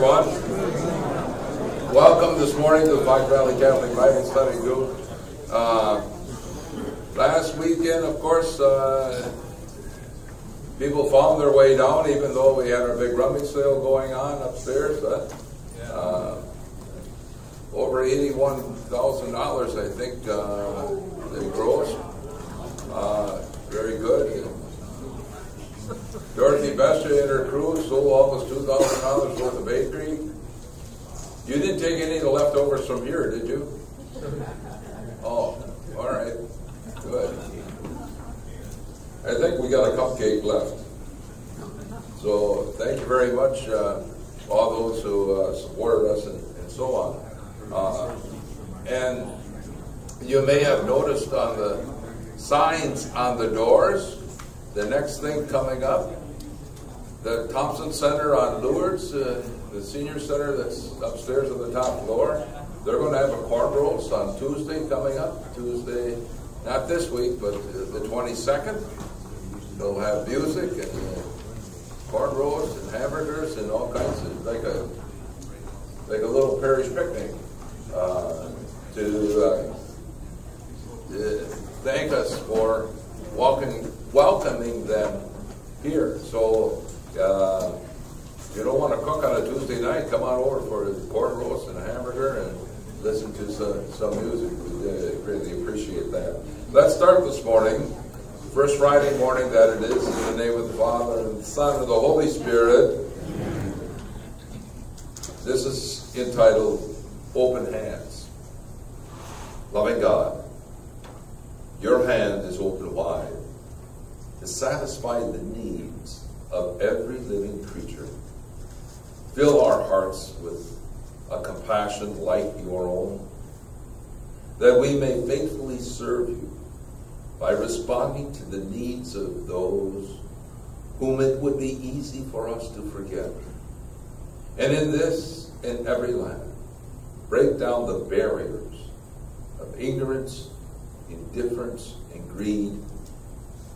everyone. Welcome this morning to the Fox Valley Catholic Bible Study Group. Last weekend, of course, people found their way down, even though we had our big rummage sale going on upstairs. Over $81,000, I think, they grossed. Very good. Dorothy Bester and her crew sold almost $2,000 worth of bakery. You didn't take any of the leftovers from here, did you? Oh, all right. Good. I think we got a cupcake left. So thank you very much, all those who supported us and so on. And you may have noticed on the signs on the doors, the next thing coming up, the Thompson Center on Lourdes, the senior center that's upstairs on the top floor, they're going to have a corn roast on Tuesday coming up. Tuesday, not this week, but the 22nd. They'll have music and corn roast and hamburgers and all kinds of, like a little parish picnic to thank us for welcoming them here. So you don't want to cook on a Tuesday night, come on over for a corn roast and a hamburger and listen to some music. We really appreciate that. Let's start this morning, first Friday morning that it is, in the name of the Father and the Son and the Holy Spirit. This is entitled Open Hands. Loving God, your hand is open wide to satisfy the needs of every living creature. Fill our hearts with a compassion like your own, that we may faithfully serve you by responding to the needs of those whom it would be easy for us to forget. And in this and every land, break down the barriers of ignorance, indifference, and greed,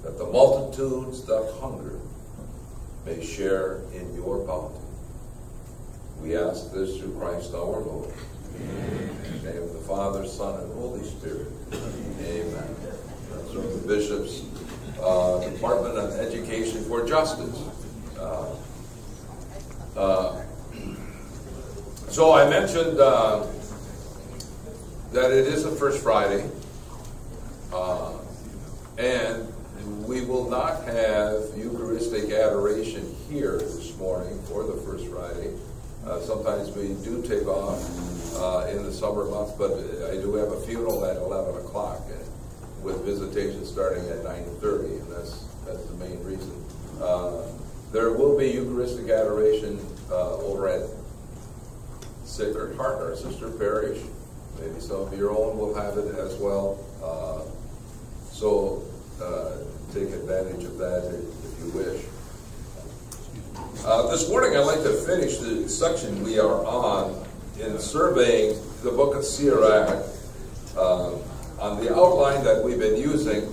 that the multitudes that hunger may share in your bounty. We ask this through Christ our Lord. Amen. In the name of the Father, Son, and Holy Spirit. Amen. That's from the Bishop's Department of Education for Justice. So I mentioned that it is the first Friday, and we will not have Eucharistic adoration here this morning for the first Friday. Sometimes we do take off in the summer months, but I do have a funeral at 11 o'clock with visitation starting at 9:30, and that's the main reason. There will be Eucharistic adoration over at Sacred Heart, our sister parish. Maybe some of your own will have it as well. So take advantage of that if you wish. This morning I'd like to finish the section we are on in surveying the Book of Sirach on the outline that we've been using,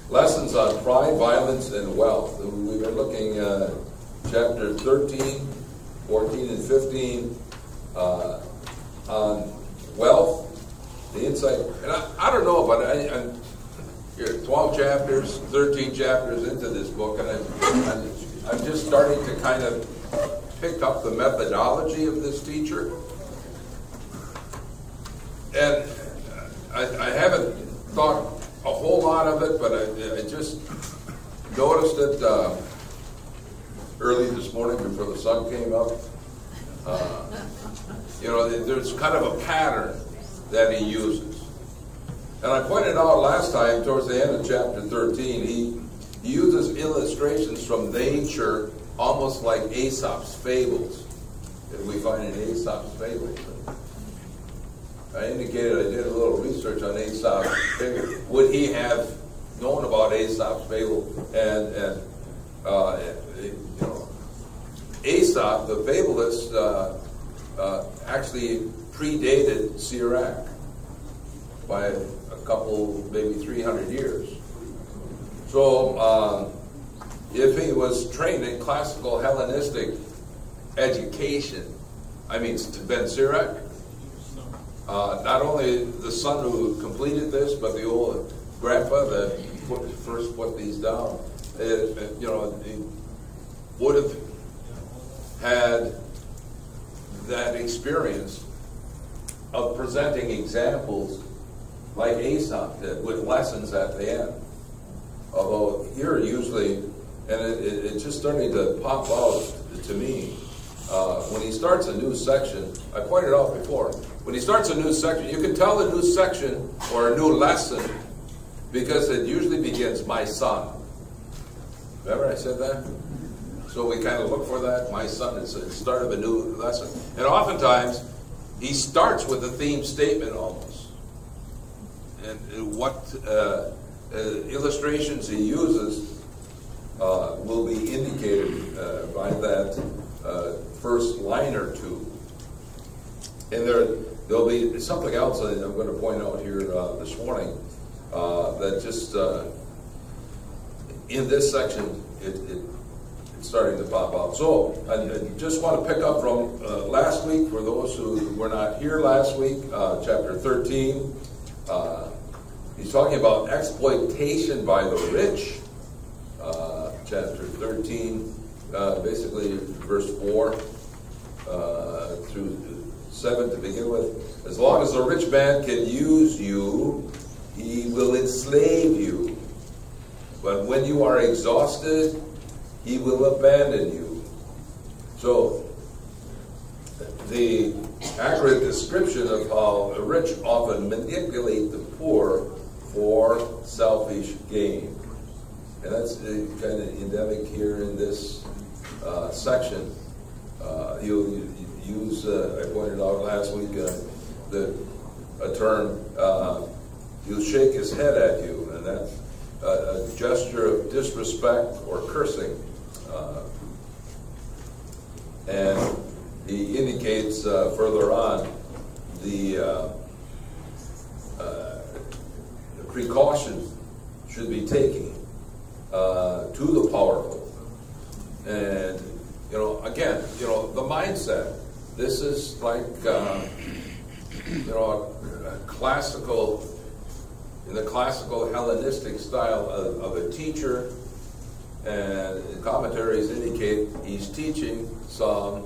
lessons on pride, violence, and wealth. We've been looking at chapter 13, 14, and 15 on wealth, the insight. And I don't know, but I'm here 12 chapters, 13 chapters into this book, and I'm just starting to kind of pick up the methodology of this teacher. And I haven't thought a whole lot of it, but I just noticed it early this morning before the sun came up. There's kind of a pattern that he uses. And I pointed out last time, towards the end of chapter 13, he uses illustrations from nature, almost like Aesop's fables, that we find in Aesop's fables. I indicated I did a little research on Aesop's fable. Would he have known about Aesop's fable? And Aesop, the fabulist, actually predated Sirach by a couple, maybe 300 years. So if he was trained in classical Hellenistic education. I mean, Ben Sirach, not only the son who completed this, but the old grandpa that first put these down, he would have had that experience of presenting examples like Aesop did, with lessons at the end. Although here usually, and it's just starting to pop out to me, when he starts a new section, I pointed out before, when he starts a new section, you can tell a new section or a new lesson because it usually begins, my son. Remember I said that? So we kind of look for that, my son, it's the start of a new lesson. And oftentimes, he starts with a theme statement almost. And what illustrations he uses will be indicated by that first line or two. And there'll be something else that I'm going to point out here this morning that just in this section it's starting to pop out. So I just want to pick up from last week for those who were not here last week, chapter 13. He's talking about exploitation by the rich. Chapter 13, basically verse 4 through 7 to begin with. As long as the rich man can use you, he will enslave you. But when you are exhausted, he will abandon you. So, the accurate description of how the rich often manipulate the poor for selfish gain. And that's kind of endemic here in this section. He'll use, I pointed out last week, a term, he'll shake his head at you, and that's a gesture of disrespect or cursing. And he indicates further on the precaution should be taken to the powerful. And, again, the mindset. This is like, a classical, in the classical Hellenistic style of a teacher, and commentaries indicate he's teaching some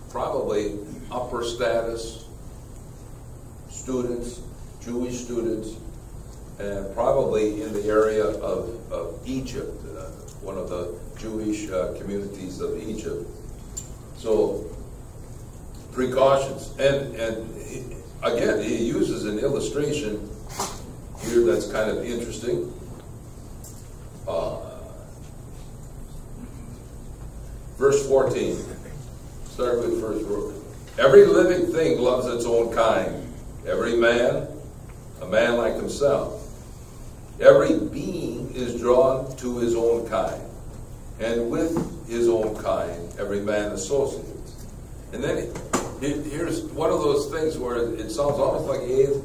probably upper status students, Jewish students, and probably in the area of Egypt, one of the Jewish communities of Egypt. So, precautions. And again, he uses an illustration here that's kind of interesting. Verse 14. Start with first word. Every living thing loves its own kind. Every man, a man like himself. Every being is drawn to his own kind. And with his own kind, every man associates. And then here's one of those things where it sounds almost like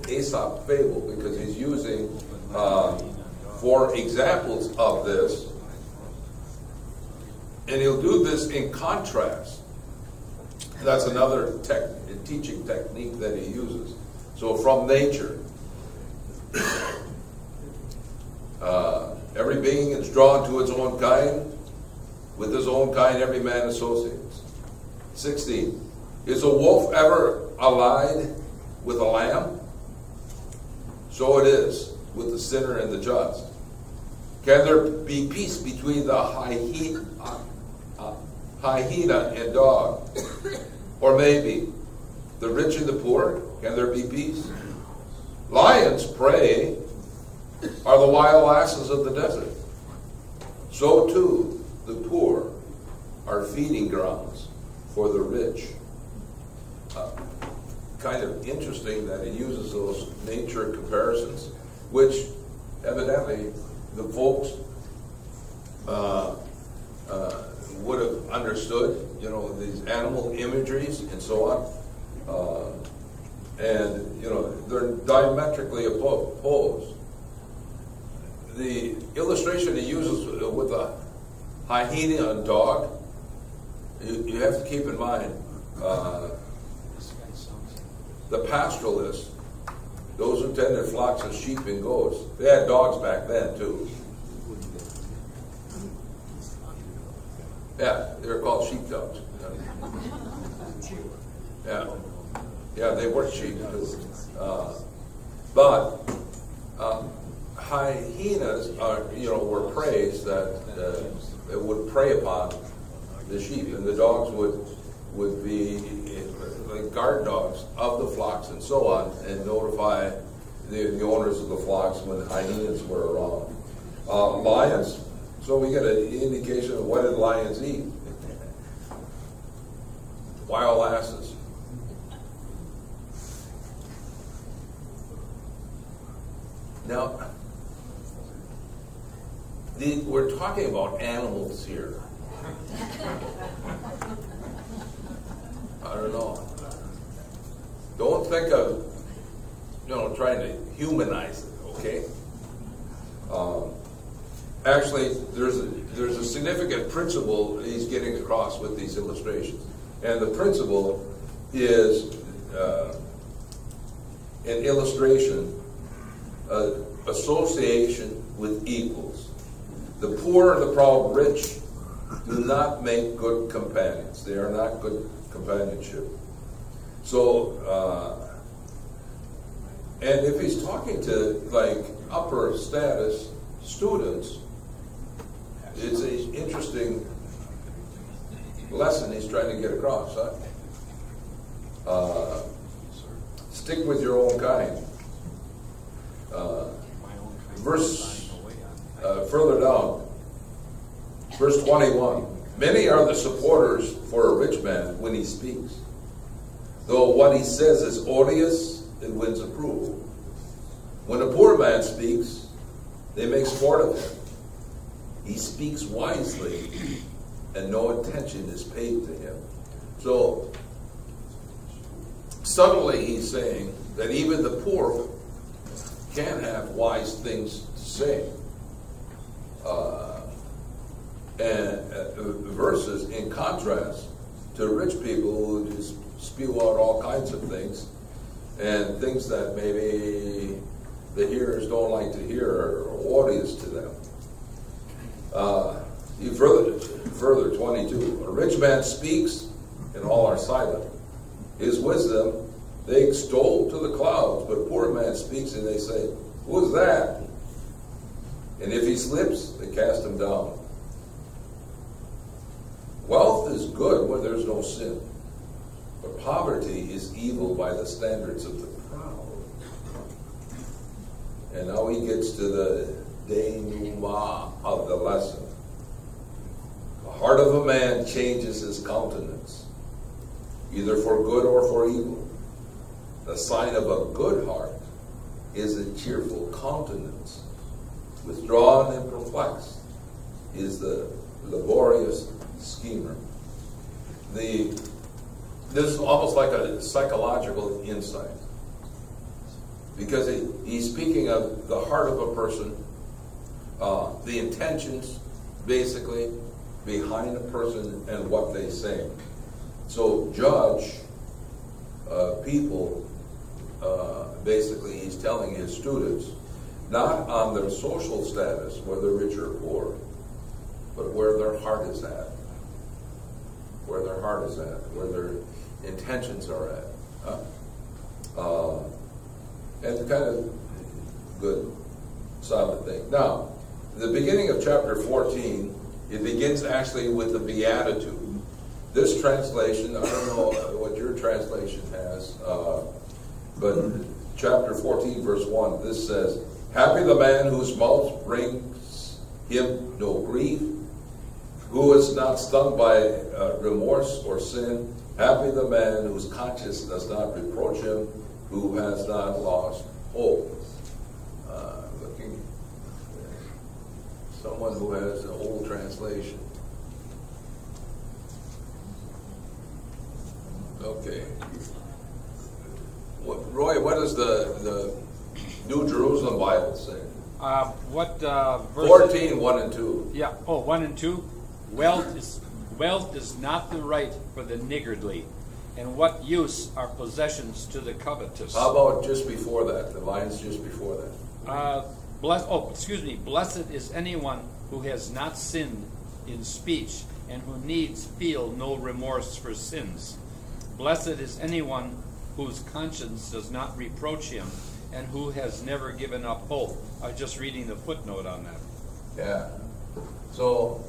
Aesop fable, because he's using, for examples of this, and he'll do this in contrast. That's another teaching technique that he uses. So from nature, every being is drawn to its own kind. With his own kind, every man associates. 16. Is a wolf ever allied with a lamb? So it is with the sinner and the just. Can there be peace between the hyena and dog? Or maybe the rich and the poor? Can there be peace? Lions' prey are the wild asses of the desert. So too, the poor are feeding grounds for the rich. Kind of interesting that he uses those nature comparisons, which evidently the folks would have understood, these animal imageries and so on. And, they're diametrically opposed. The illustration he uses with a hyena and dog you have to keep in mind, the pastoralists, those who tended flocks of sheep and goats, they had dogs back then too. Yeah, they were called sheepdogs. Yeah, they were sheep. But hyenas were prey that would prey upon the sheep, and the dogs would be like guard dogs of the flocks and so on, and notify the owners of the flocks when hyenas were around. Lions. So we get an indication of what did lions eat? Wild asses. Now, we're talking about animals here. I don't know. Don't think of, trying to humanize it, okay? Actually, there's a significant principle he's getting across with these illustrations. And the principle is an illustration, association with equals. The poor and the proud rich do not make good companions. They are not good companionship. So, and if he's talking to like upper status students, it's an interesting lesson he's trying to get across. Stick with your own kind. Further down, verse 21. Many are the supporters for a rich man when he speaks. Though what he says is odious, it wins approval. When a poor man speaks, they make sport of him. He speaks wisely, and no attention is paid to him. So, subtly he's saying that even the poor can have wise things to say. Versus in contrast to rich people who just spew out all kinds of things, and things that maybe the hearers don't like to hear or odious to them. Further 22. A rich man speaks, and all are silent. His wisdom they extol to the clouds, but a poor man speaks, and they say, "Who is that?" And if he slips, they cast him down. Wealth is good when there's no sin, but poverty is evil by the standards of the proud. And now he gets to the denouement of the lesson. The heart of a man changes his countenance, either for good or for evil. The sign of a good heart is a cheerful countenance. Withdrawn and perplexed is the laborious schemer. This is almost like a psychological insight, because he's speaking of the heart of a person, the intentions basically behind a person and what they say. So judge people, basically he's telling his students, not on their social status, whether rich or poor, but where their heart is at. Where their heart is at, where their intentions are at. And kind of good, solid thing. Now, the beginning of chapter 14, it begins actually with the Beatitude. This translation, I don't know what your translation has, but chapter 14, verse 1, this says, "Happy the man whose mouth brings him no grief, who is not stung by remorse or sin. Happy the man whose conscience does not reproach him, who has not lost hope." Looking, someone who has an old translation. Okay. Roy, what does the New Jerusalem Bible say? What verse? 14, 1 and 2. Yeah. Oh, 1 and 2. Wealth Wealth is not the right for the niggardly, and what use are possessions to the covetous? How about just before that, the lines just before that? Blessed is anyone who has not sinned in speech, and who needs feel no remorse for sins. Blessed is anyone whose conscience does not reproach him, and who has never given up hope. I was just reading the footnote on that. Yeah. So,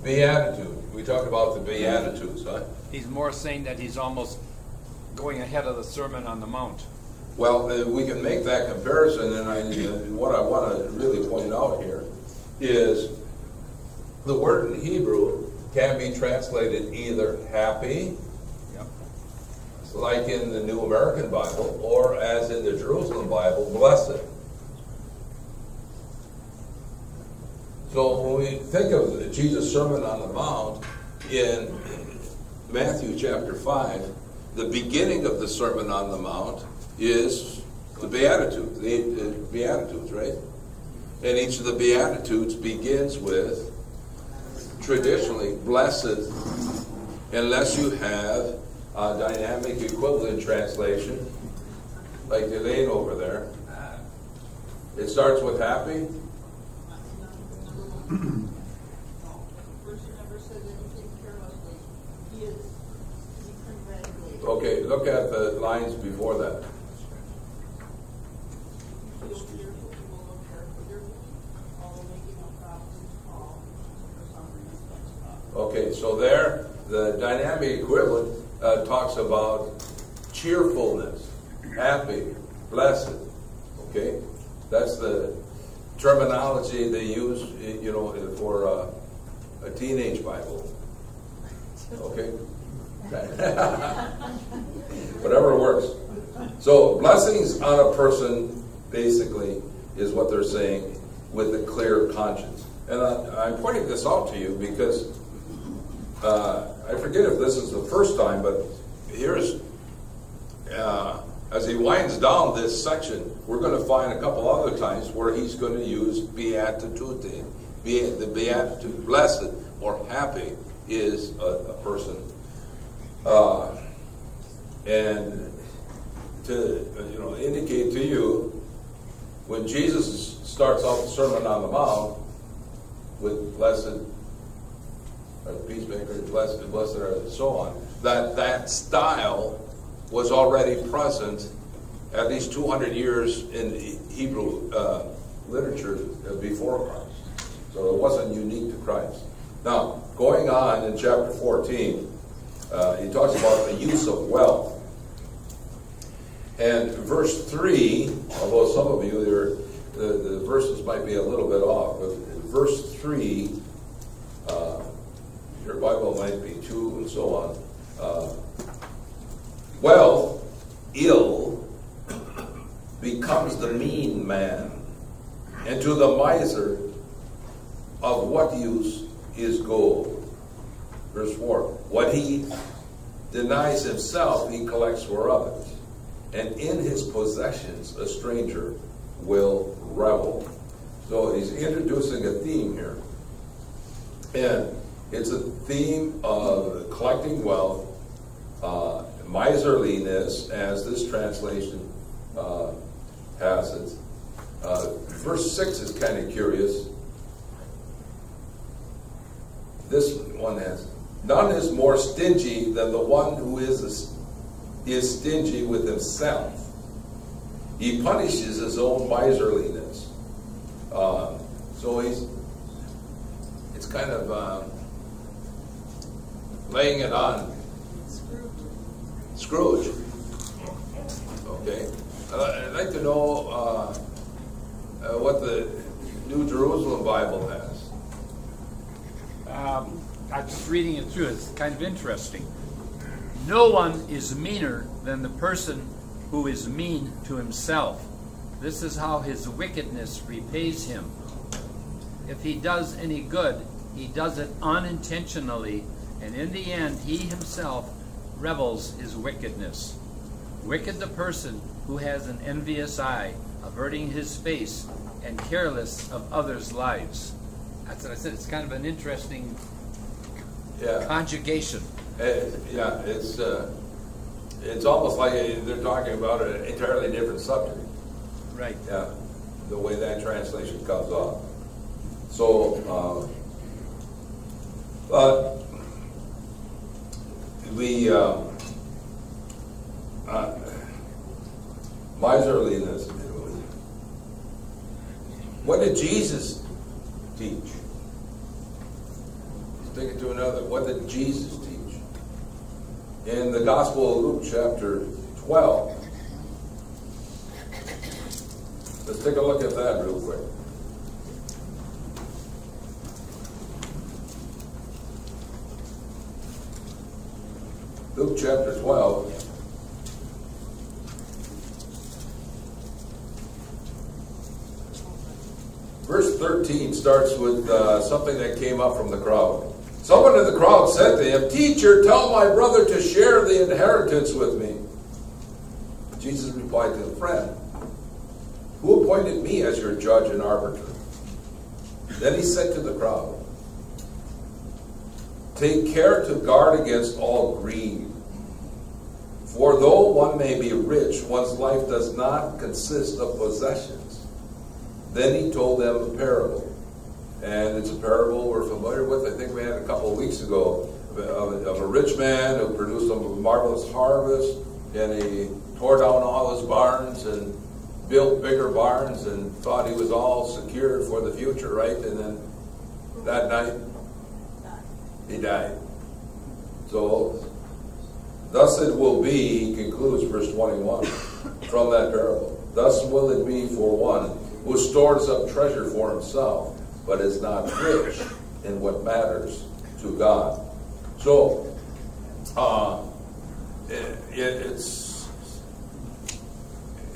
beatitude. We talked about the Beatitudes, huh? He's more saying that he's almost going ahead of the Sermon on the Mount. Well, we can make that comparison, and what I want to really point out here is the word in Hebrew can be translated either happy, Yep. like in the New American Bible, or as in the Jerusalem Bible, blessed. So when we think of Jesus' Sermon on the Mount in Matthew chapter 5, the beginning of the Sermon on the Mount is the Beatitudes, the Beatitudes, right? And each of the Beatitudes begins with, traditionally, blessed, unless you have a dynamic equivalent translation, like Elaine over there. It starts with happy. Okay, look at the lines before that. Okay, so there, the dynamic equivalent talks about cheerfulness, happy, blessed. Okay, that's the terminology they use, for a teenage Bible. Okay, whatever works. So blessings on a person, basically, is what they're saying with a clear conscience. And I'm pointing this out to you because I forget if this is the first time, but here's, as he winds down this section, we're going to find a couple other times where he's going to use beatitude. The beatitude, blessed or happy, is a person. And to indicate to you, when Jesus starts off the Sermon on the Mount with blessed are the peacemakers, blessed are, and so on, that style was already present at least 200 years in Hebrew literature before Christ. So it wasn't unique to Christ. Now, going on in chapter 14, he talks about the use of wealth. And verse 3, although some of you, the verses might be a little bit off, but verse 3, your Bible might be 2 and so on. Wealth, ill, becomes the mean man, and to the miser, of what use is gold? Verse 4, what he denies himself, he collects for others, and in his possessions a stranger will revel. So he's introducing a theme here, and it's a theme of collecting wealth, miserliness, as this translation has it. Verse 6 is kind of curious. This one has, none is more stingy than the one who is stingy with himself. He punishes his own miserliness. So it's kind of laying it on Scrooge. Okay. I'd like to know what the New Jerusalem Bible has. I'm just reading it through. It's kind of interesting. No one is meaner than the person who is mean to himself. This is how his wickedness repays him. If he does any good, he does it unintentionally, and in the end he himself revels his wickedness. Wicked the person who has an envious eye, averting his face, and careless of others' lives. That's what I said. It's kind of an interesting Yeah. Conjugation. Yeah, it's almost like they're talking about an entirely different subject. Right. Yeah, the way that translation comes off. So, but we miserliness. What did Jesus teach? Let's take it to another. What did Jesus teach? In the Gospel of Luke, chapter 12. Let's take a look at that real quick. Luke chapter 12. Verse 13 starts with something that came up from the crowd. Someone in the crowd said to him, "Teacher, tell my brother to share the inheritance with me." Jesus replied to the friend, "Who appointed me as your judge and arbiter?" Then he said to the crowd, "Take care to guard against all greed. For though one may be rich, one's life does not consist of possessions." Then he told them a parable. And it's a parable we're familiar with. I think we had a couple of weeks ago of a rich man who produced a marvelous harvest, and he tore down all his barns and built bigger barns and thought he was all secured for the future, right? And then that night, he died. So, thus it will be, he concludes verse 21 from that parable. Thus will it be for one who stores up treasure for himself, but is not rich in what matters to God. So,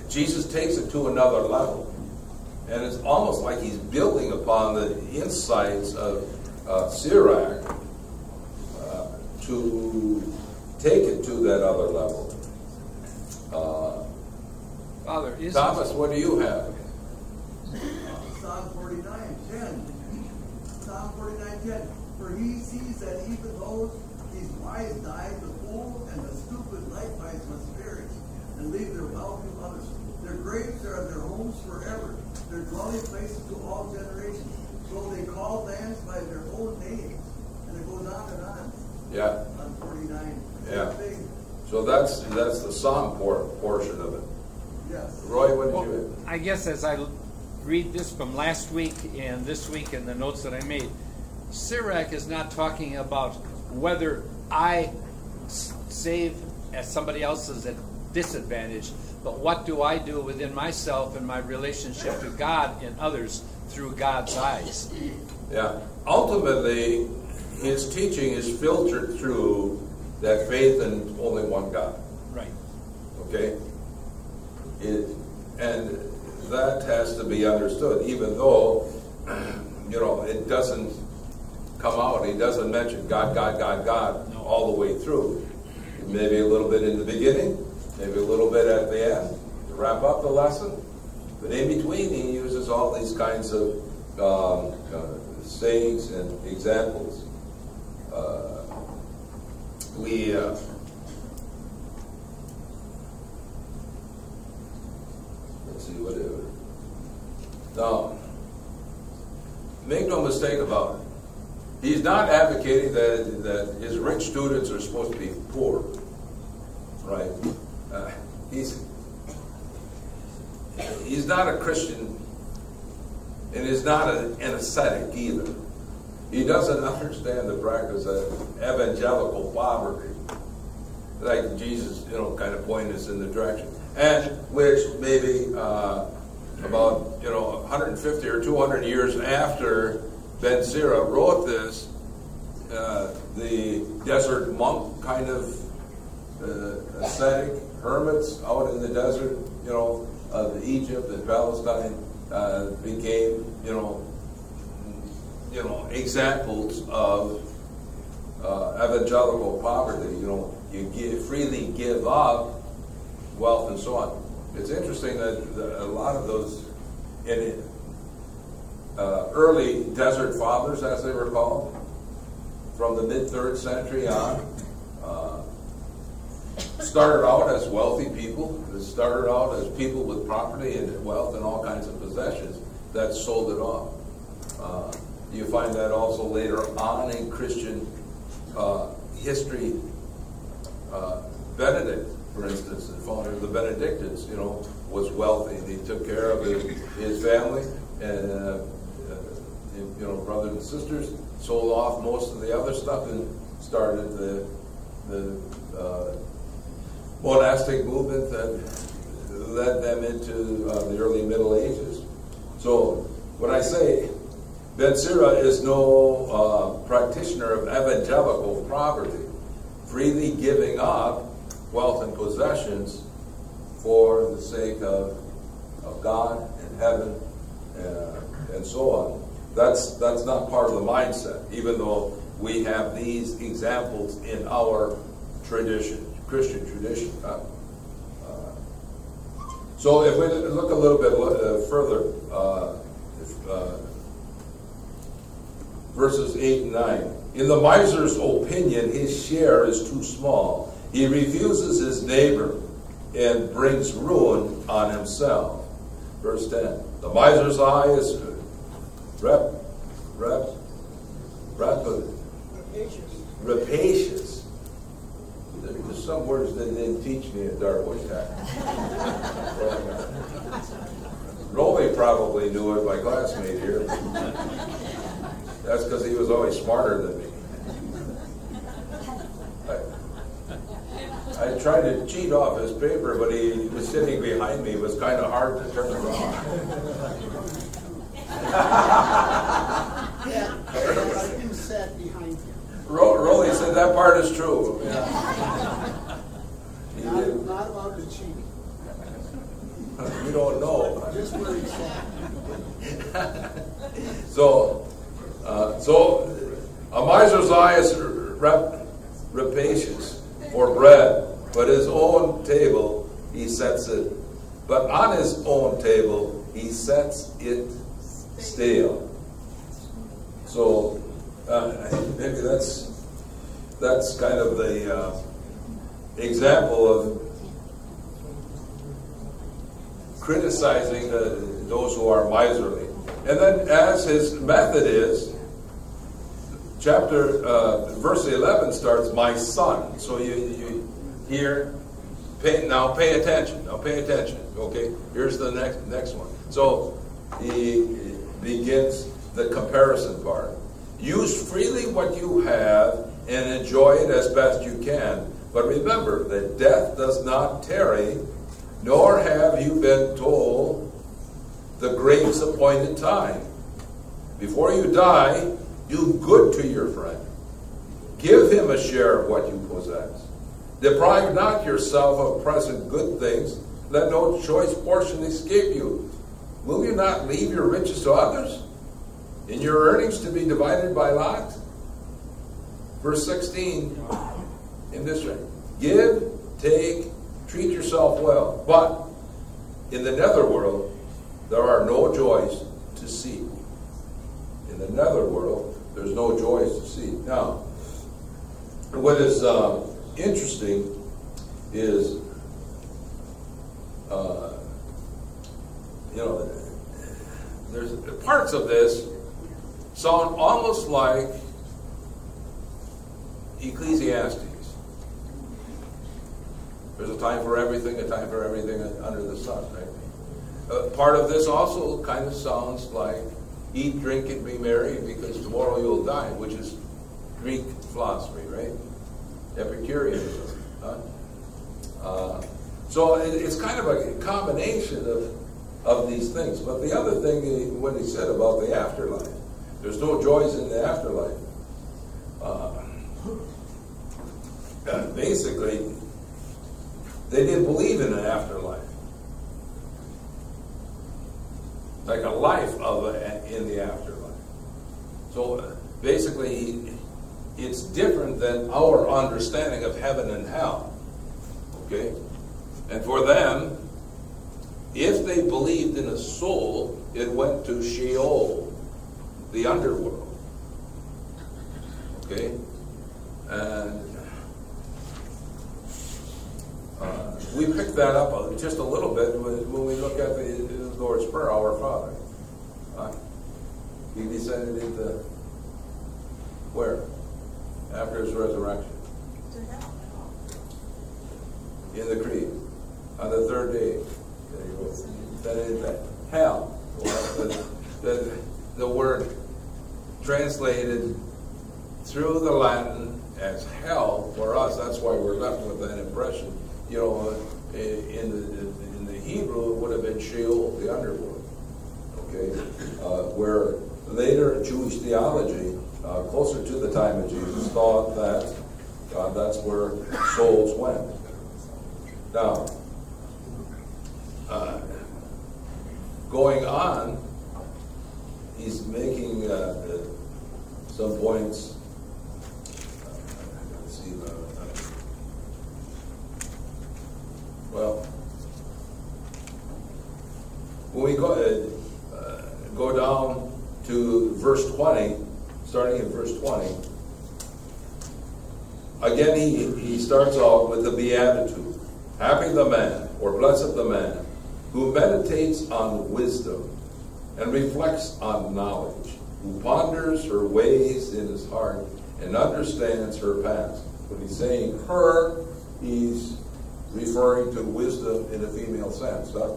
Jesus takes it to another level. And it's almost like he's building upon the insights of Sirach to take it to that other level. Father, Thomas, what do you have? Psalm 49:10. Psalm 49:10. For he sees that even those these wise die, the fool and the stupid likewise must perish, and leave their wealth to others. Their graves are their homes forever, their dwelling places to all generations. So they call lands by their own names, and it goes on and on. Yeah. On 49. Yeah. So that's the Psalm portion of it. Yes. Roy, what did you have? I guess as I read this from last week and this week and the notes that I made, Sirach is not talking about whether I save as somebody else is at disadvantage, but what do I do within myself and my relationship to God and others through God's eyes. Yeah. Ultimately, his teaching is filtered through that faith in only one God. Right. Okay? And that has to be understood, even though, it doesn't come out. He doesn't mention God, God, God, God all the way through. Maybe a little bit in the beginning, maybe a little bit at the end to wrap up the lesson. But in between, he uses all these kinds of sayings and examples. Let's see, whatever. Now, make no mistake about it. He's not advocating that his rich students are supposed to be poor, right? He's not a Christian, and he's not an ascetic either. He doesn't understand the practice of evangelical poverty, like Jesus, kind of pointed us in the direction, and which maybe about 150 or 200 years after Ben Sira wrote this, the desert monk kind of ascetic hermits out in the desert, of Egypt and Palestine became, examples of evangelical poverty. You freely give up wealth and so on. It's interesting that a lot of those early desert fathers, as they were called, from the mid-3rd century on. Started out as wealthy people. It started out as people with property and wealth and all kinds of possessions that sold it off. You find that also later on in Christian history. Benedict, for instance, the founder of the Benedictines, was wealthy. He took care of his family and brothers and sisters, sold off most of the other stuff and started the monastic movement that led them into the early Middle Ages. So when I say Ben Sirach is no practitioner of evangelical poverty, freely giving up wealth and possessions for the sake of God and heaven and so on. That's not part of the mindset, even though we have these examples in our tradition, Christian tradition. So if we look a little bit further, verses 8 and 9. In the miser's opinion, his share is too small. He refuses his neighbor and brings ruin on himself. Verse 10. The miser's eye is rapacious. There's some words that they didn't teach me at Dartwood Tech. Rolly probably knew it, my classmate here. That's because he was always smarter than me. I tried to cheat off his paper, but he was sitting behind me. It was kind of hard to turn around. Yeah, you sat behind him. Rolly said that part is true. Not allowed to cheat. You don't know. Just where he sat. So a miser's eye is rapacious for bread, but his own table he sets it. But on his own table he sets it stale. So maybe that's kind of the example of criticizing those who are miserly. And then as his method is, verse 11 starts, my son. So you hear, now pay attention. Now pay attention. Okay, here's the next one. So he begins the comparison part. Use freely what you have and enjoy it as best you can. But remember that death does not tarry, nor have you been told the grave's appointed time. Before you die, do good to your friend. Give him a share of what you possess. Deprive not yourself of present good things. Let no choice portion escape you. Will you not leave your riches to others, and your earnings to be divided by lot? Verse 16, in this way, give, take, treat yourself well. But in the netherworld, there are no joys to seek. In the netherworld, there's no joys to seek. Now, what is interesting is, there's parts of this sound almost like Ecclesiastes. There's a time for everything under the sun, right? Part of this also kind of sounds like eat, drink, and be merry because tomorrow you'll die, which is Greek philosophy, right? Epicureanism. So it's kind of a combination of these things. But the other thing, what he said about the afterlife, there's no joys in the afterlife. Basically, they didn't believe in an afterlife. Like a life in the afterlife. So basically, it's different than our understanding of heaven and hell. Okay? And for them, if they believed in a soul, it went to Sheol, the underworld. Okay? we pick that up just a little bit when we look at the Lord's Prayer, Our Father. He descended into where? After his resurrection. In the Creed. On the third day. There you go. Descended into hell. Well, the word translated through the Latin as hell for us, that's why we're left with that impression. You know, in the Hebrew it would have been Sheol, the underworld. Okay? Where later Jewish theology, closer to the time of Jesus, thought that that's where souls went. Now, going on, he's making some points. Let's see. Well, when we go down to verse 20, starting in verse 20, again he starts off with the Beatitude. Happy the man, or blessed the man, who meditates on wisdom and reflects on knowledge, who ponders her ways in his heart and understands her paths. When he's saying her, he's referring to wisdom in a female sense. Huh?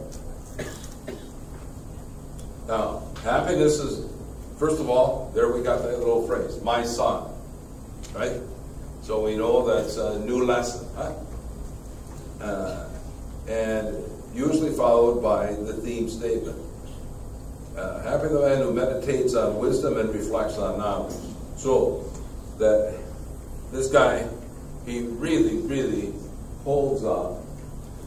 Now, happiness is, first of all, there we got that little phrase, my son, right? So we know that's a new lesson, huh? And usually followed by the theme statement. Happy the man who meditates on wisdom and reflects on knowledge. So that this guy, he really, really holds up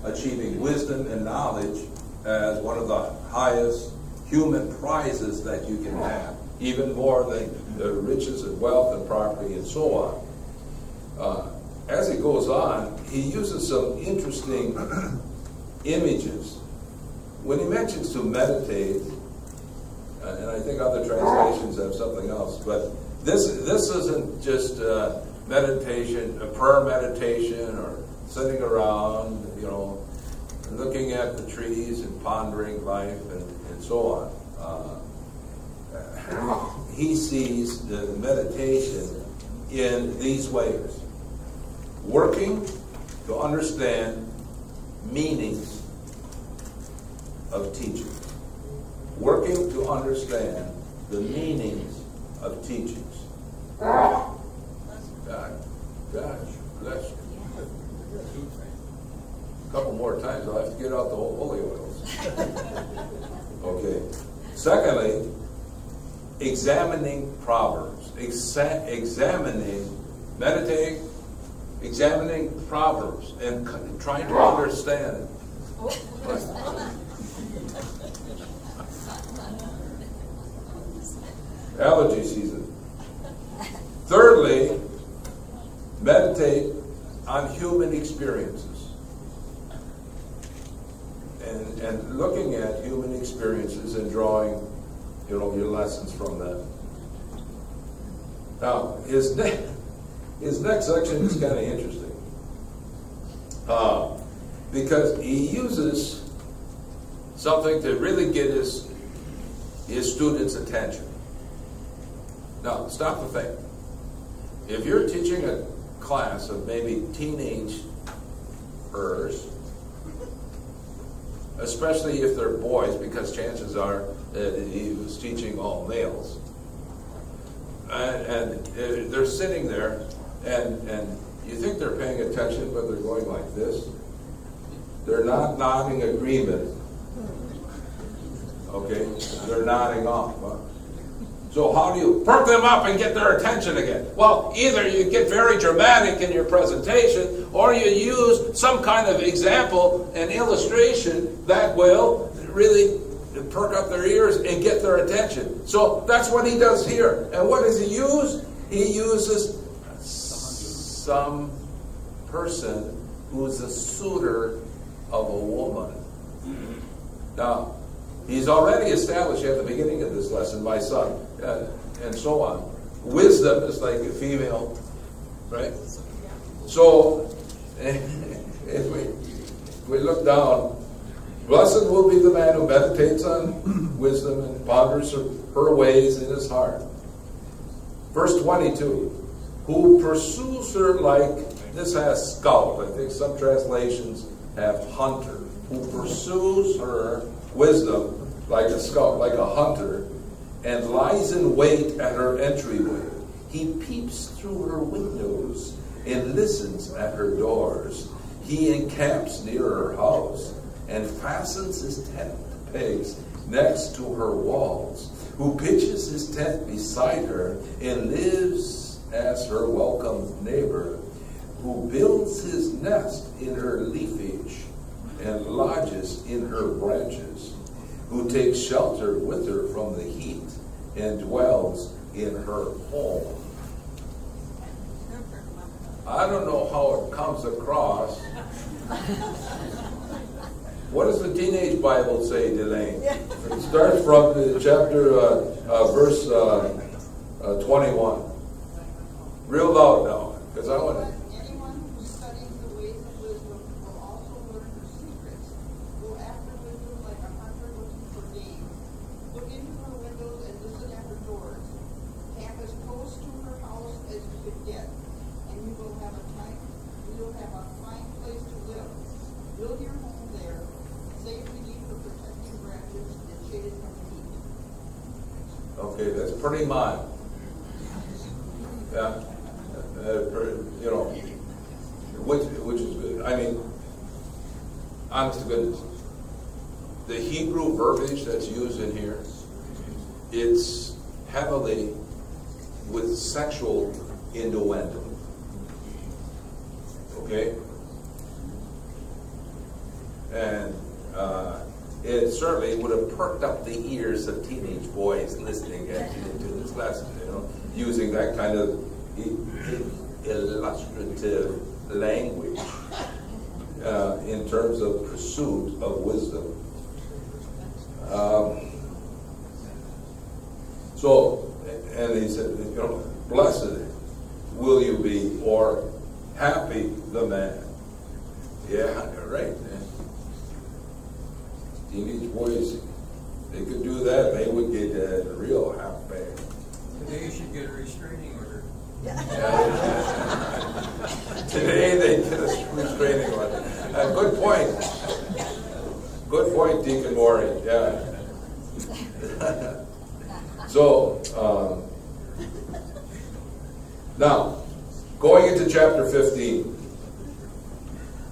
achieving wisdom and knowledge as one of the highest human prizes that you can have, even more than the riches and wealth and property and so on. As it goes on, he uses some interesting images. When he mentions to meditate, and I think other translations have something else, but this isn't just meditation, a prayer meditation, or sitting around, you know, looking at the trees and pondering life and so on. He sees the meditation in these ways. Working to understand meanings of teaching. Working to understand the meanings of teachings. God, gosh, bless you. A couple more times, I'll have to get out the whole holy oils. Okay. Secondly, examining Proverbs. Meditating, examining Proverbs, and trying to understand it. Allergy season. Thirdly, meditate on human experiences. And looking at human experiences and drawing, you know, your lessons from them. Now, his next section is kind of interesting. Because he uses something to really get his students' attention. Now, stop to think. If you're teaching a class of maybe teenagers, especially if they're boys, because chances are that he was teaching all males, and they're sitting there, and you think they're paying attention, but they're going like this. They're not nodding agreement. Okay? They're nodding off. Huh? So how do you perk them up and get their attention again? Well, either you get very dramatic in your presentation, or you use some kind of example and illustration that will really perk up their ears and get their attention. So that's what he does here. And what does he use? He uses some person who's a suitor of a woman. Now, he's already established at the beginning of this lesson, my son, and so on. Wisdom is like a female, right? So, if we look down, blessed will be the man who meditates on wisdom and ponders her ways in his heart. Verse 22, who pursues her like, this has scout, I think some translations have hunter, who pursues her wisdom like a scout, like a hunter, and lies in wait at her entryway. He peeps through her windows and listens at her doors. He encamps near her house and fastens his tent pegs next to her walls, who pitches his tent beside her and lives as her welcome neighbor, who builds his nest in her leafage and lodges in her branches, who takes shelter with her from the heat and dwells in her home. I don't know how it comes across. What does the Teenage Bible say, Delane? It starts from chapter, verse 21. Real loud now, because I want to. Anyone who studies the ways of wisdom will also learn her secrets. Go after wisdom like a hunter looking for game. Look into her windows and listen at her doors. Camp as close to her house as you can get, and you will have a fine place to live. Build your home there, safe beneath her protecting branches and shaded from the heat. Okay, that's pretty mild. Yeah. You know, which is good. I mean, honest to goodness, the Hebrew verbiage that's used in here, it's heavily with sexual innuendo. Okay? And it certainly would have perked up the ears of teenage boys listening to this lesson, you know, using that kind of illustrative language in terms of pursuit of wisdom. And he said, you know, blessed will you be, or happy the man. Yeah, right. Teenage boys, they could do that, they would get real happy. Today you should get a restraining order. Today they get a restraining order. Good point. Good point, Deacon Maury. Yeah. So, now, going into chapter 15,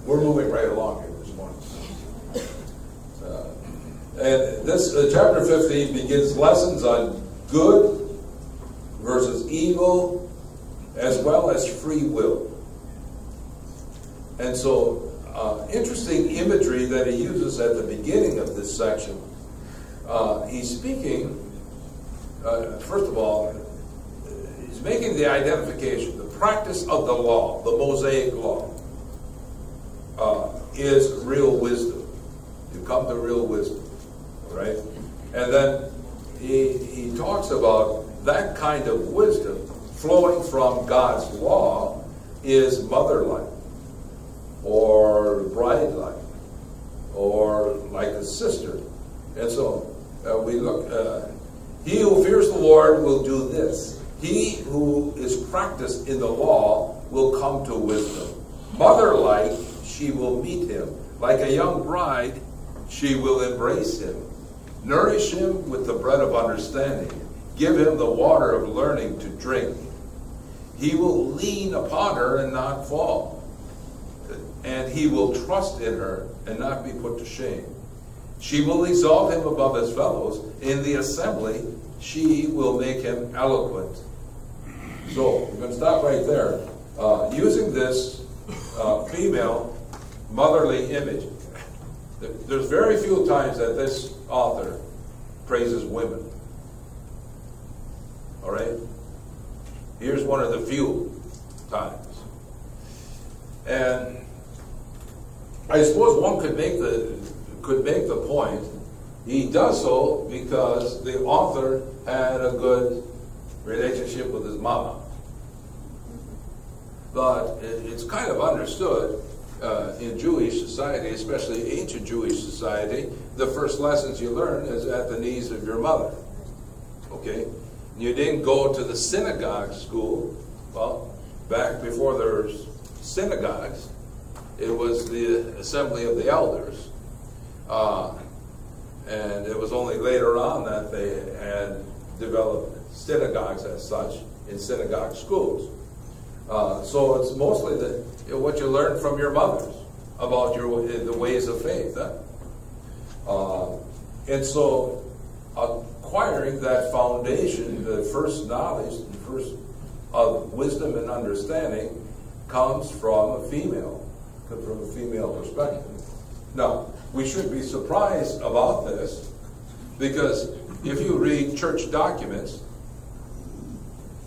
we're moving right along here this morning. And this chapter 15 begins lessons on good versus evil, as well as free will. And so, interesting imagery that he uses at the beginning of this section. He's speaking, first of all, he's making the identification, the practice of the law, the Mosaic law, is real wisdom. You come to real wisdom, right? And then he talks about that kind of wisdom flowing from God's law is mother-like, or bride-like, or like a sister. And so we look, he who fears the Lord will do this. He who is practiced in the law will come to wisdom. Mother-like, she will meet him. Like a young bride, she will embrace him. Nourish him with the bread of understanding. Give him the water of learning to drink. He will lean upon her and not fall. And he will trust in her and not be put to shame. She will exalt him above his fellows. In the assembly, she will make him eloquent. So, we're going to stop right there. Using this female motherly image. There's very few times that this author praises women. All right? Here's one of the few times. And I suppose one could make the point, he does so because the author had a good relationship with his mama. But it's kind of understood in Jewish society, especially ancient Jewish society, the first lessons you learn is at the knees of your mother. Okay? You didn't go to the synagogue school. Well, back before there was synagogues, it was the assembly of the elders. And it was only later on that they had developed synagogues as such in synagogue schools. So it's mostly what you learn from your mothers about the ways of faith. And so acquiring that foundation, the first knowledge, the first of wisdom and understanding comes from a female perspective. Now, we should be surprised about this, because if you read church documents,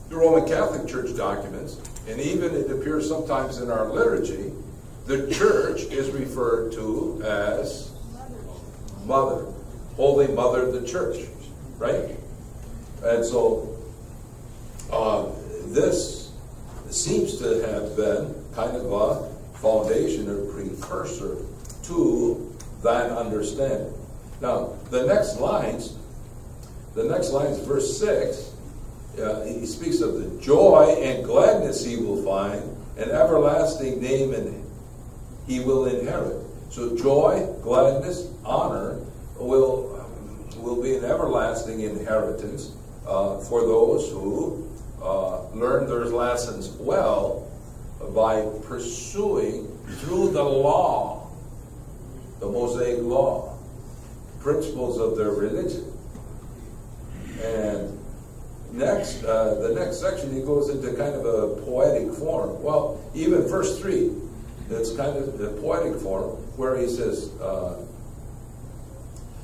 the Roman Catholic Church documents, and even it appears sometimes in our liturgy, the church is referred to as Mother, Holy Mother of the Church, right? And so this seems to have been kind of a foundation or precursor to that understanding. Now, the next lines, verse 6, he speaks of the joy and gladness he will find, an everlasting name and he will inherit. So joy, gladness, honor will be an everlasting inheritance for those who learn their lessons well by pursuing through the law, the Mosaic law, principles of their religion. And next, the next section, he goes into kind of a poetic form. Well, even verse 3, it's kind of the poetic form where he says,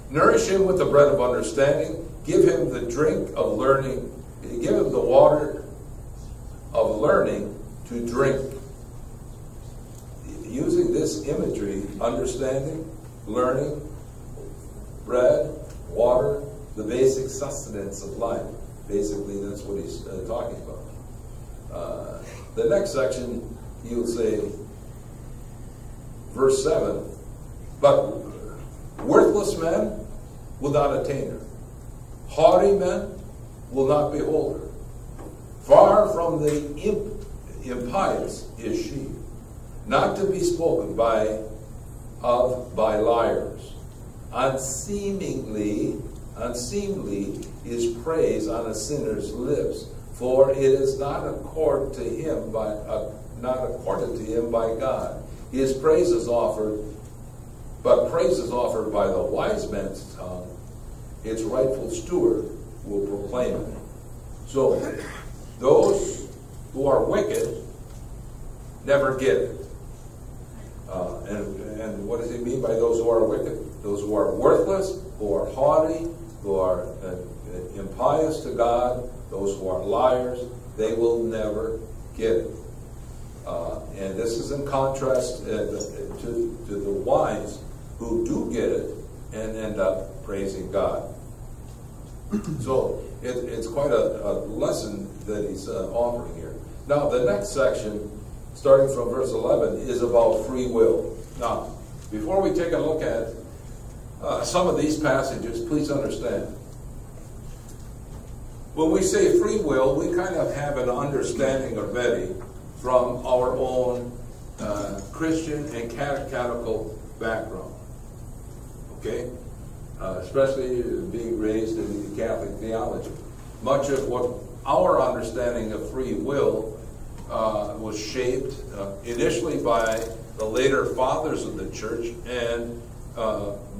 nourish him with the bread of understanding, give him the drink of learning, give him the water of learning to drink. Using this imagery, understanding, learning, bread, water, the basic sustenance of life. Basically, that's what he's talking about. The next section, he'll say, verse 7, but worthless men will not attain her. Haughty men will not behold her. Far from the impious is she, not to be spoken by liars. Unseemly is praise on a sinner's lips, for it is not accorded to him by God. His praise is offered, but praise is offered by the wise man's tongue. Its rightful steward will proclaim it. So those who are wicked never get it. And what does he mean by those who are wicked? Those who are worthless, who are haughty, who are impious to God, those who are liars, they will never get it. And this is in contrast to the wise who do get it and end up praising God. So it's quite a lesson that he's offering here. Now, the next section, starting from verse 11, is about free will. Now, before we take a look at some of these passages, please understand. When we say free will, we kind of have an understanding already from our own Christian and catechetical background. Okay? Especially being raised in Catholic theology. Much of what our understanding of free will was shaped initially by the later fathers of the church, and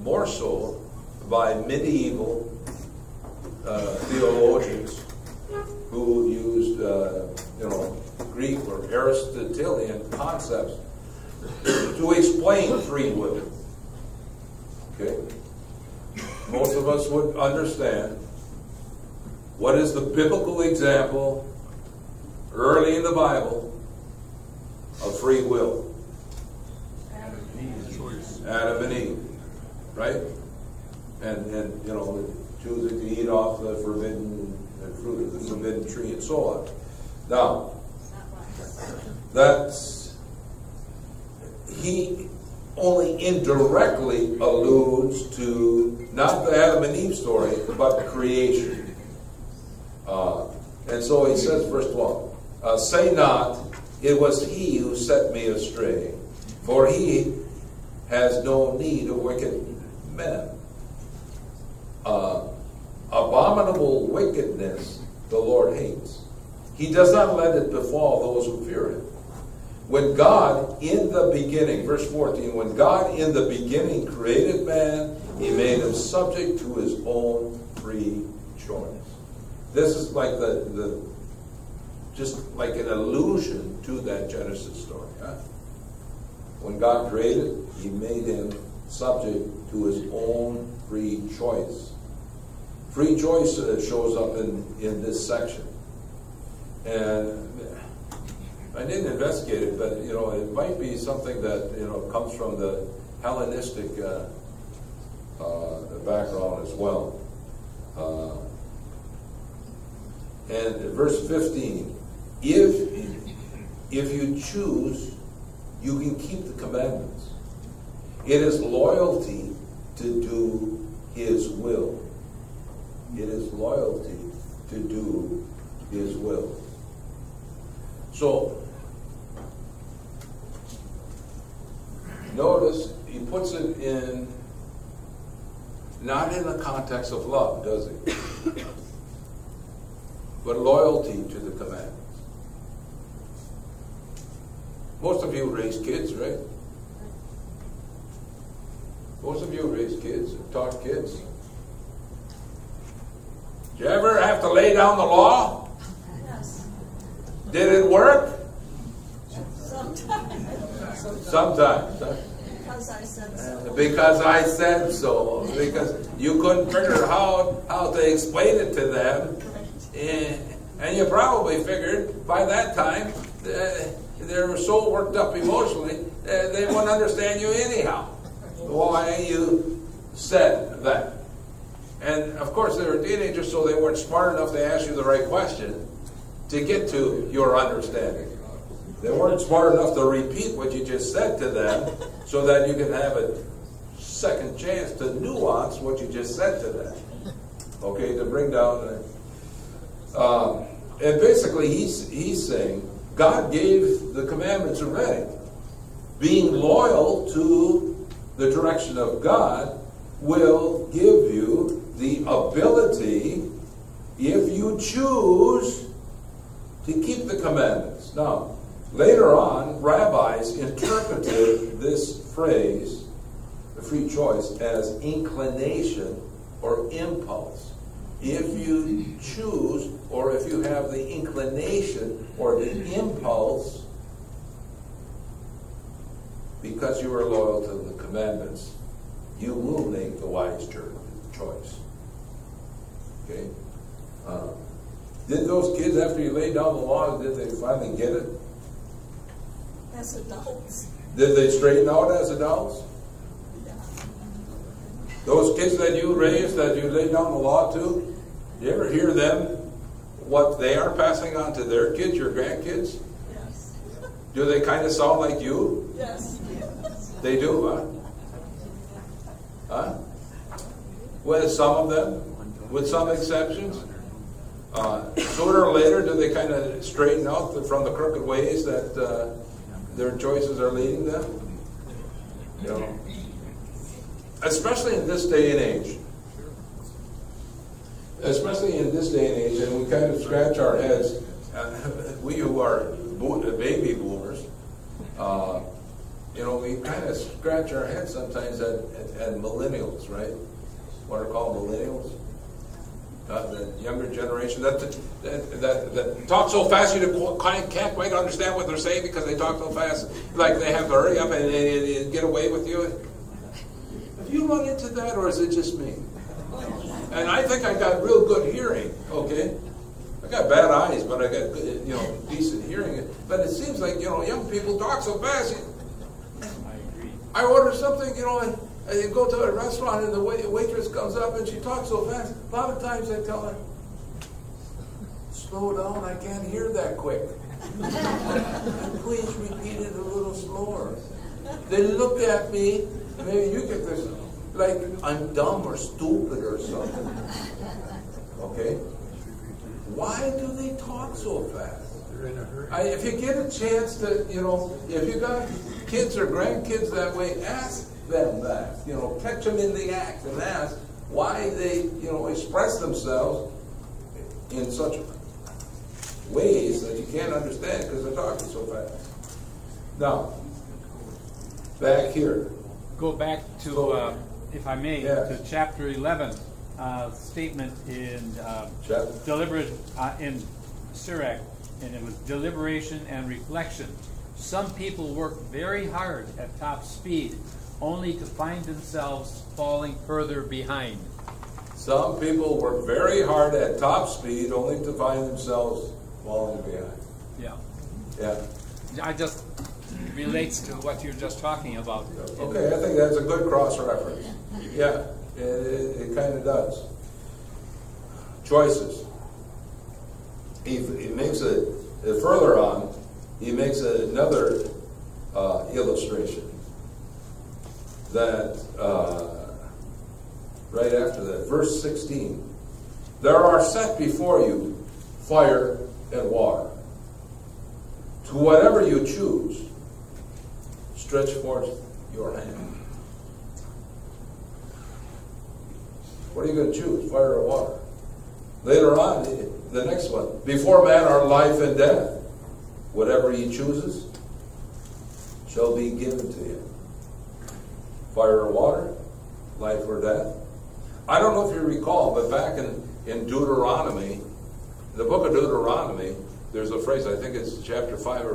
more so by medieval theologians who used Greek or Aristotelian concepts to explain free will. Okay? Most of us would understand what is the biblical example early in the Bible of free will. Adam and Eve, right? And choosing to eat off the forbidden fruit of the forbidden tree and so on. Now, he only indirectly alludes to not the Adam and Eve story, but creation. And so he says, verse 12, say not, it was he who set me astray, for he has no need of wicked men. Abominable wickedness the Lord hates. He does not let it befall those who fear him. When God in the beginning, verse 14, when God in the beginning created man, he made him subject to his own free choice. This is like just like an allusion to that Genesis story. Huh? When God created, he made him subject to his own free choice. Free choice shows up in this section. And I didn't investigate it, but it might be something that comes from the Hellenistic background as well. And verse 15, if you choose, you can keep the commandments. It is loyalty to do his will. It is loyalty to do his will. So, notice he puts it in, not in the context of love, does he? But loyalty to the commandments. Most of you raise kids, right? Most of you raise kids, taught kids. Did you ever have to lay down the law? Yes. Did it work? Sometimes. Sometimes. Huh? Because I said so. Because I said so. Because you couldn't figure how to explain it to them. And you probably figured by that time they were so worked up emotionally they wouldn't understand you anyhow. Why you said that. And of course they were teenagers, so they weren't smart enough to ask you the right question to get to your understanding. They weren't smart enough to repeat what you just said to them so that you can have a second chance to nuance what you just said to them. Okay, to bring down and basically he's saying God gave the commandments already. Being loyal to the direction of God will give you the ability, if you choose, to keep the commandments. Now, later on, rabbis interpreted this phrase, the free choice, as inclination or impulse. If you choose, or if you have the inclination or the impulse, because you are loyal to the commandments, you will make the wise choice. Okay? Did those kids, after you laid down the law, did they finally get it? As adults. Did they straighten out as adults? Yeah. Those kids that you raised, that you laid down the law to, you ever hear them, what they are passing on to their kids, your grandkids? Yes. Do they kind of sound like you? Yes. They do, huh? Huh? With some of them, with some exceptions. Sooner or later, do they kind of straighten out from the crooked ways that their choices are leading them? You know, especially in this day and age. Especially in this day and age, and we kind of scratch our heads. We who are baby boomers, we kind of scratch our heads sometimes at millennials, right? What are called millennials? The younger generation that talk so fast you can't quite understand what they're saying because they talk so fast, like they have to hurry up and get away with you. Have you run into that, or is it just me? And I think I got real good hearing. Okay, I got bad eyes, but I got good, decent hearing. But it seems like young people talk so fast. I order something, I go to a restaurant and the waitress comes up and she talks so fast. A lot of times I tell her, slow down, I can't hear that quick. Please repeat it a little slower. They look at me, maybe you get this, like I'm dumb or stupid or something. Okay? Why do they talk so fast? They're in a hurry. If you get a chance to, if you got kids or grandkids that way, ask them that. Catch them in the act and ask why they, express themselves in such ways that you can't understand because they're talking so fast. Now, back here. Go back to, if I may, Yes. to chapter 11, statement in in Sirach, and it was deliberation and reflection. Some people work very hard at top speed, only to find themselves falling further behind. Some people work very hard at top speed, only to find themselves falling behind. Yeah. Yeah. I just relates to what you're just talking about. Okay, I think that's a good cross-reference. Yeah, it kind of does. Choices. He makes further on, he makes another illustration that right after that, verse 16. There are set before you fire and water. To whatever you choose, stretch forth your hand. What are you going to choose, fire or water? Later on, the next one. Before man are life and death. Whatever he chooses shall be given to him. Fire or water, life or death. I don't know if you recall, but back in Deuteronomy, the book of Deuteronomy, there's a phrase, I think it's chapter 5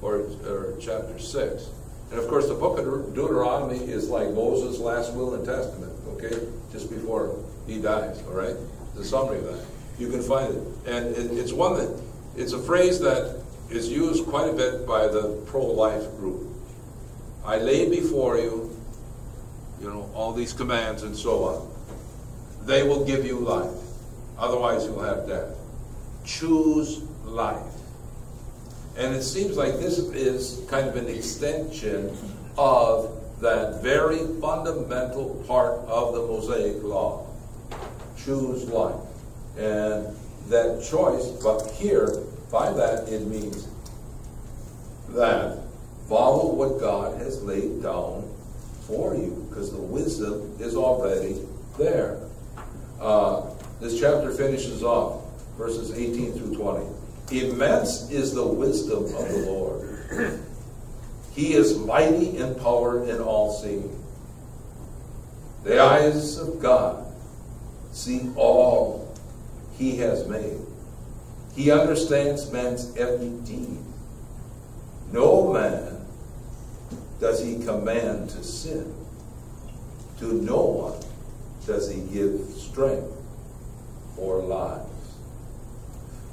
or chapter 6. And of course, the book of Deuteronomy is like Moses' last will and testament, okay? Just before he dies, all right? The summary of that. You can find it. And it's a phrase that is used quite a bit by the pro-life group. I lay before you, all these commands and so on. They will give you life. Otherwise, you'll have death. Choose life. And it seems like this is kind of an extension of that very fundamental part of the Mosaic Law. Choose life. And that choice, but here, by that, it means that follow what God has laid down for you, because the wisdom is already there. This chapter finishes off, verses 18 through 20. Immense is the wisdom of the Lord. He is mighty in power and all-seeing. The eyes of God see all he has made. He understands man's every deed. No man does he command to sin. To no one does he give strength or lies.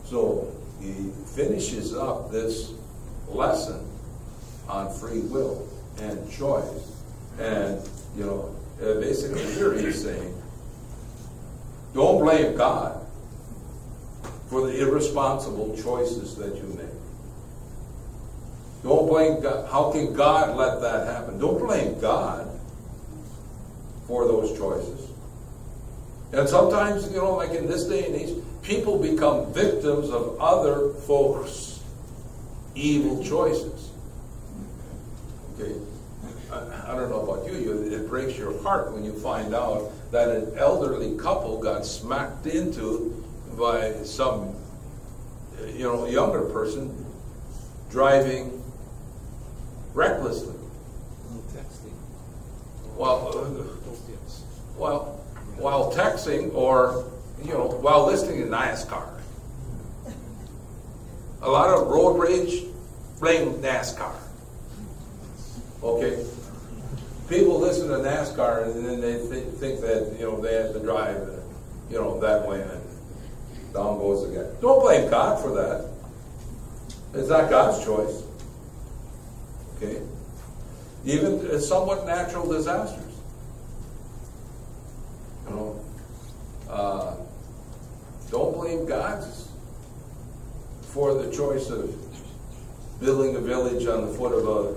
So he finishes up this lesson on free will and choice. And, basically here he's saying, don't blame God for the irresponsible choices that you make. Don't blame God. How can God let that happen? Don't blame God for those choices. And sometimes, like in this day and age, people become victims of other folks' evil choices. Okay? I don't know about you, it breaks your heart when you find out that an elderly couple got smacked into by some, younger person driving recklessly. While texting or, while listening to NASCAR. A lot of road rage, blame NASCAR. Okay? People listen to NASCAR and then they think that, they have to drive, that way and down goes the guy. Don't blame God for that. It's not God's choice. Okay? Even somewhat natural disasters. Don't blame God for the choice of building a village on the foot of a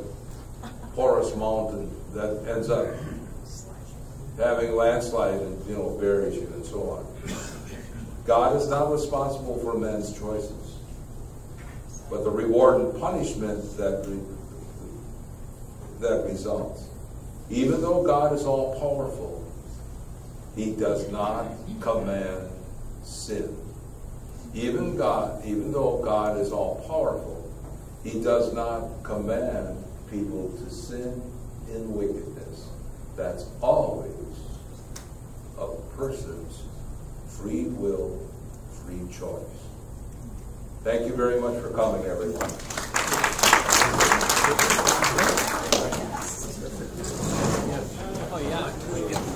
porous mountain that ends up having a landslide and, buries you and so on. God is not responsible for men's choices, but the reward and punishment that results. Even though God is all powerful, He does not command sin. Even though God is all powerful, He does not command people to sin in wickedness. That's always a person's free will, free choice. Thank you very much for coming, everyone. Oh, yeah.